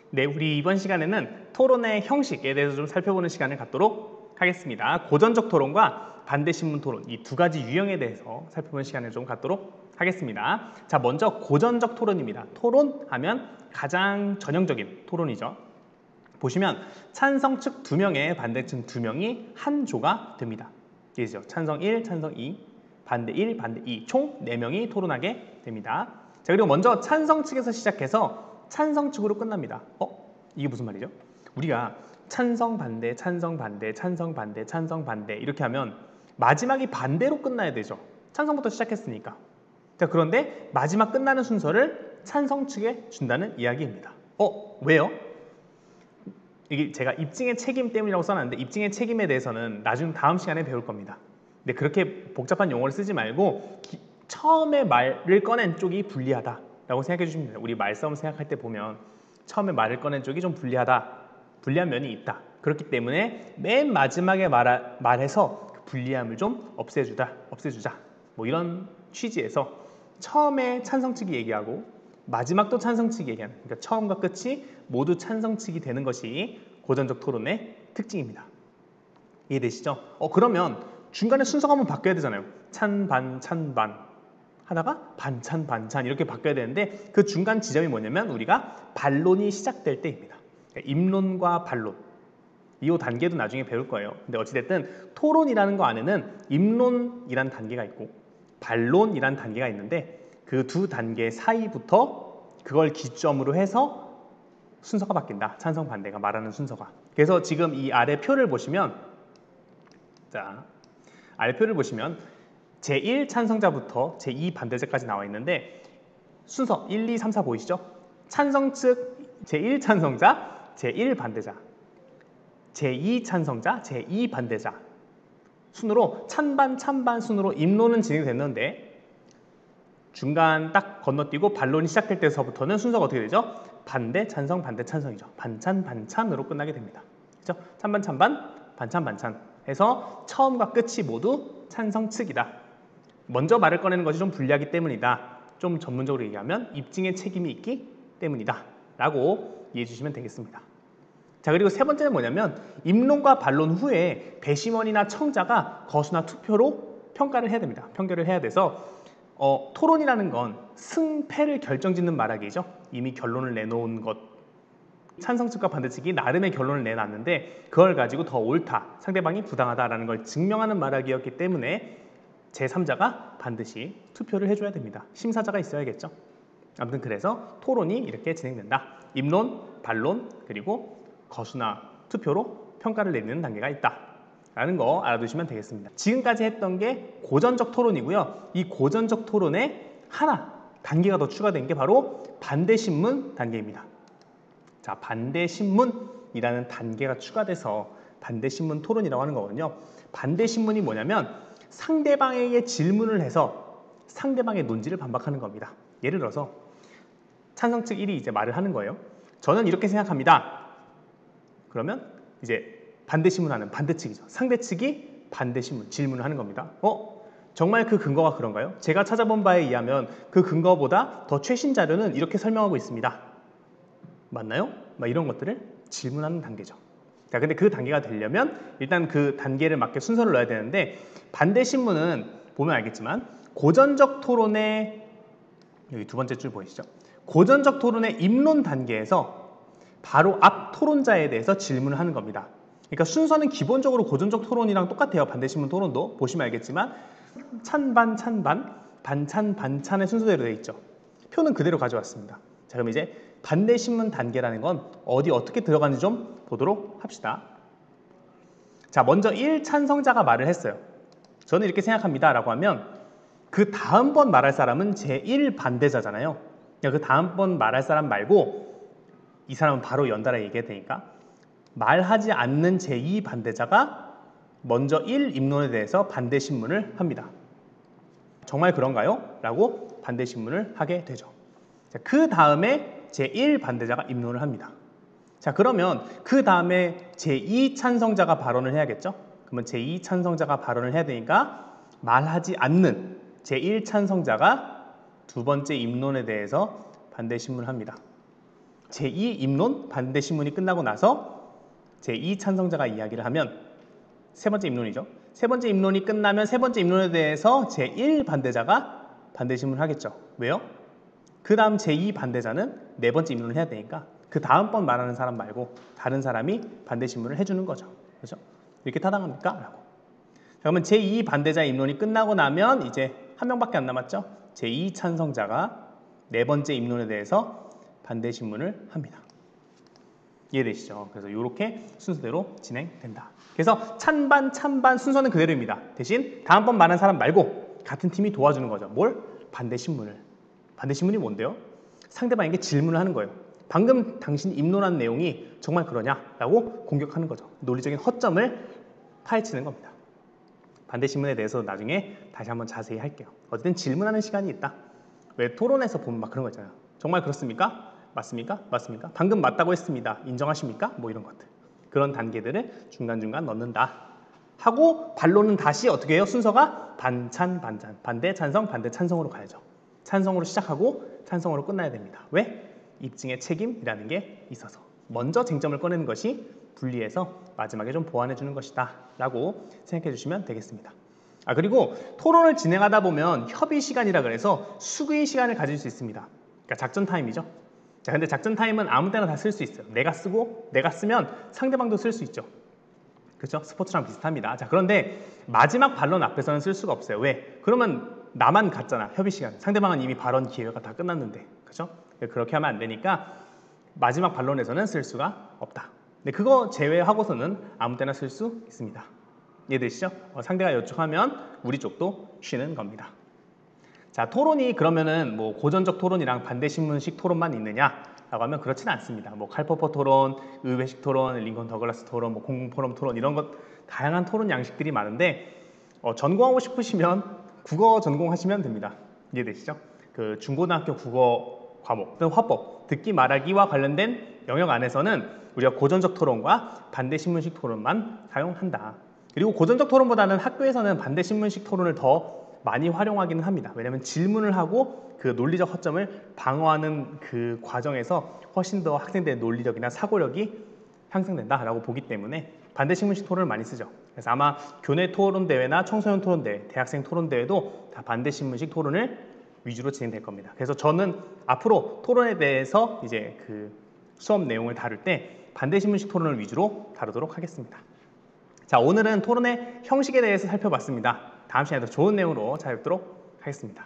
네, 우리 이번 시간에는 토론의 형식에 대해서 좀 살펴보는 시간을 갖도록 하겠습니다. 고전적 토론과 반대신문 토론, 이 두 가지 유형에 대해서 살펴보는 시간을 좀 갖도록 하겠습니다. 자, 먼저 고전적 토론입니다. 토론하면 가장 전형적인 토론이죠. 보시면 찬성 측 2명에 반대 측 2명이 한 조가 됩니다. 이죠. 찬성 1, 찬성 2, 반대 1, 반대 2, 총 4명이 토론하게 됩니다. 자, 그리고 먼저 찬성 측에서 시작해서 찬성 측으로 끝납니다. 이게 무슨 말이죠? 우리가 찬성 반대, 찬성 반대, 찬성 반대, 찬성 반대 이렇게 하면 마지막이 반대로 끝나야 되죠. 찬성부터 시작했으니까. 자, 그런데 마지막 끝나는 순서를 찬성 측에 준다는 이야기입니다. 왜요? 이게 제가 입증의 책임 때문이라고 써놨는데 입증의 책임에 대해서는 나중 다음 시간에 배울 겁니다. 근데 그렇게 복잡한 용어를 쓰지 말고 처음에 말을 꺼낸 쪽이 불리하다라고 생각해 주시면 됩니다. 우리 말싸움 생각할 때 보면 처음에 말을 꺼낸 쪽이 좀 불리한 면이 있다. 그렇기 때문에 맨 마지막에 말해서 그 불리함을 좀 없애주자. 뭐 이런 취지에서 처음에 찬성 측이 얘기하고 마지막도 찬성 측이 얘기하는, 그러니까 처음과 끝이 모두 찬성 측이 되는 것이 고전적 토론의 특징입니다. 이해되시죠? 그러면 중간에 순서가 한번 바뀌어야 되잖아요. 찬반 하다가 반찬 이렇게 바뀌어야 되는데 그 중간 지점이 뭐냐면 우리가 반론이 시작될 때입니다. 그러니까 입론과 반론. 이 단계도 나중에 배울 거예요. 근데 어찌됐든 토론이라는 거 안에는 입론이란 단계가 있고 반론이란 단계가 있는데 그 두 단계 사이부터 그걸 기점으로 해서 순서가 바뀐다. 찬성 반대가 말하는 순서가. 그래서 지금 이 아래 표를 보시면 아래 표를 보시면 제1 찬성자부터 제2 반대자까지 나와 있는데 순서 1, 2, 3, 4 보이시죠? 찬성 측 제1 찬성자, 제1 반대자, 제2 찬성자, 제2 반대자 순으로 찬반 순으로 입론은 진행됐는데 중간 딱 건너뛰고 반론이 시작될 때서부터는 순서가 어떻게 되죠? 반대, 찬성, 반대, 찬성이죠. 반찬으로 끝나게 됩니다. 그렇죠? 찬반, 반찬 해서 처음과 끝이 모두 찬성 측이다. 먼저 말을 꺼내는 것이 좀 불리하기 때문이다. 좀 전문적으로 얘기하면 입증의 책임이 있기 때문이다. 라고 이해해 주시면 되겠습니다. 자, 그리고 세 번째는 뭐냐면 입론과 반론 후에 배심원이나 청자가 거수나 투표로 평가를 해야 됩니다. 평가를 해야 돼서 토론이라는 건 승패를 결정짓는 말하기죠. 이미 결론을 내놓은 것. 찬성 측과 반대 측이 나름의 결론을 내놨는데 그걸 가지고 더 옳다, 상대방이 부당하다라는 걸 증명하는 말하기였기 때문에 제3자가 반드시 투표를 해줘야 됩니다. 심사자가 있어야겠죠. 아무튼 그래서 토론이 이렇게 진행된다. 입론, 반론, 그리고 거수나 투표로 평가를 내리는 단계가 있다. 라는 거 알아두시면 되겠습니다. 지금까지 했던 게 고전적 토론이고요. 이 고전적 토론에 하나 단계가 더 추가된 게 바로 반대신문 단계입니다. 자, 반대신문이라는 단계가 추가돼서 반대신문 토론이라고 하는 거거든요. 반대신문이 뭐냐면 상대방에게 질문을 해서 상대방의 논지를 반박하는 겁니다. 예를 들어서 찬성 측 1이 이제 말을 하는 거예요. 저는 이렇게 생각합니다. 그러면 이제 반대신문하는 반대측이죠. 상대측이 반대신문, 질문을 하는 겁니다. 정말 그 근거가 그런가요? 제가 찾아본 바에 의하면 그 근거보다 더 최신 자료는 이렇게 설명하고 있습니다. 맞나요? 막 이런 것들을 질문하는 단계죠. 자, 근데 그 단계가 되려면 일단 그 단계를 맞게 순서를 넣어야 되는데 반대신문은 보면 알겠지만 고전적 토론의 여기 두 번째 줄 보이시죠? 고전적 토론의 입론 단계에서 바로 앞 토론자에 대해서 질문을 하는 겁니다. 그러니까 순서는 기본적으로 고전적 토론이랑 똑같아요. 반대신문 토론도 보시면 알겠지만 찬반, 반찬의 순서대로 되어 있죠. 표는 그대로 가져왔습니다. 자, 그럼 이제 반대신문 단계라는 건 어떻게 들어가는지 좀 보도록 합시다. 자, 먼저 1 찬성자가 말을 했어요. 저는 이렇게 생각합니다 라고 하면 그 다음번 말할 사람은 제1 반대자잖아요. 그 다음번 말할 사람 말고 이 사람은 바로 연달아 얘기해야 되니까 말하지 않는 제2 반대자가 먼저 1 입론에 대해서 반대신문을 합니다. 정말 그런가요? 라고 반대신문을 하게 되죠. 자, 그 다음에 제1 반대자가 입론을 합니다. 자, 그러면 그 다음에 제2 찬성자가 발언을 해야겠죠? 그러면 제2 찬성자가 발언을 해야 되니까 말하지 않는 제1 찬성자가 두 번째 입론에 대해서 반대신문을 합니다. 제2 입론 반대 신문이 끝나고 나서 제2 찬성자가 이야기를 하면 세 번째 입론이죠. 세 번째 입론이 끝나면 세 번째 입론에 대해서 제1 반대자가 반대 신문을 하겠죠. 왜요? 그 다음 제2 반대자는 네 번째 입론을 해야 되니까 그 다음번 말하는 사람 말고 다른 사람이 반대 신문을 해주는 거죠. 그렇죠? 이렇게 타당합니까? 라고. 자, 그러면 제2 반대자 입론이 끝나고 나면 이제 한 명밖에 안 남았죠. 제2 찬성자가 네 번째 입론에 대해서 반대 신문을 합니다. 이해되시죠? 그래서 이렇게 순서대로 진행된다. 그래서 찬반 순서는 그대로입니다. 대신 다음번 말한 사람 말고 같은 팀이 도와주는 거죠. 뭘? 반대 신문을. 반대 신문이 뭔데요? 상대방에게 질문을 하는 거예요. 방금 당신이 입론한 내용이 정말 그러냐? 라고 공격하는 거죠. 논리적인 허점을 파헤치는 겁니다. 반대 신문에 대해서 나중에 다시 한번 자세히 할게요. 어쨌든 질문하는 시간이 있다. 왜 토론에서 보면 막 그런 거 있잖아요. 정말 그렇습니까? 맞습니까? 맞습니까? 방금 맞다고 했습니다. 인정하십니까? 뭐 이런 것들. 그런 단계들을 중간중간 넣는다. 하고 반론은 다시 어떻게 해요? 순서가 반찬, 반찬, 반대, 찬성, 반대, 찬성으로 가야죠. 찬성으로 시작하고 찬성으로 끝나야 됩니다. 왜? 입증의 책임이라는 게 있어서. 먼저 쟁점을 꺼내는 것이 분리해서 마지막에 좀 보완해 주는 것이다 라고 생각해 주시면 되겠습니다. 그리고 토론을 진행하다 보면 협의 시간이라 그래서 수기 시간을 가질 수 있습니다. 그러니까 작전 타임이죠. 자, 근데 작전 타임은 아무 때나 다 쓸 수 있어요. 내가 쓰면 상대방도 쓸 수 있죠. 그렇죠? 스포츠랑 비슷합니다. 자, 그런데 마지막 반론 앞에서는 쓸 수가 없어요. 왜? 그러면 나만 갔잖아. 협의 시간. 상대방은 이미 발언 기회가 다 끝났는데. 그렇죠? 그렇게 하면 안 되니까 마지막 반론에서는 쓸 수가 없다. 근데 그거 제외하고서는 아무 때나 쓸 수 있습니다. 이해되시죠? 상대가 요청하면 우리 쪽도 쉬는 겁니다. 자, 토론이 그러면은 뭐 고전적 토론이랑 반대 신문식 토론만 있느냐라고 하면 그렇지는 않습니다. 뭐 칼퍼퍼 토론, 의회식 토론, 링컨 더글라스 토론, 뭐 공공포럼 토론 이런 것 다양한 토론 양식들이 많은데 전공하고 싶으시면 국어 전공하시면 됩니다. 이해되시죠? 그 중고등학교 국어 과목 또는 화법, 듣기 말하기와 관련된 영역 안에서는 우리가 고전적 토론과 반대 신문식 토론만 사용한다. 그리고 고전적 토론보다는 학교에서는 반대 신문식 토론을 더 많이 활용하기는 합니다. 왜냐하면 질문을 하고 그 논리적 허점을 방어하는 그 과정에서 훨씬 더 학생들의 논리력이나 사고력이 향상된다라고 보기 때문에 반대 신문식 토론을 많이 쓰죠. 그래서 아마 교내 토론 대회나 청소년 토론 대회, 대학생 토론 대회도 다 반대 신문식 토론을 위주로 진행될 겁니다. 그래서 저는 앞으로 토론에 대해서 이제 그 수업 내용을 다룰 때 반대 신문식 토론을 위주로 다루도록 하겠습니다. 자, 오늘은 토론의 형식에 대해서 살펴봤습니다. 다음 시간에 더 좋은 내용으로 찾아뵙도록 하겠습니다.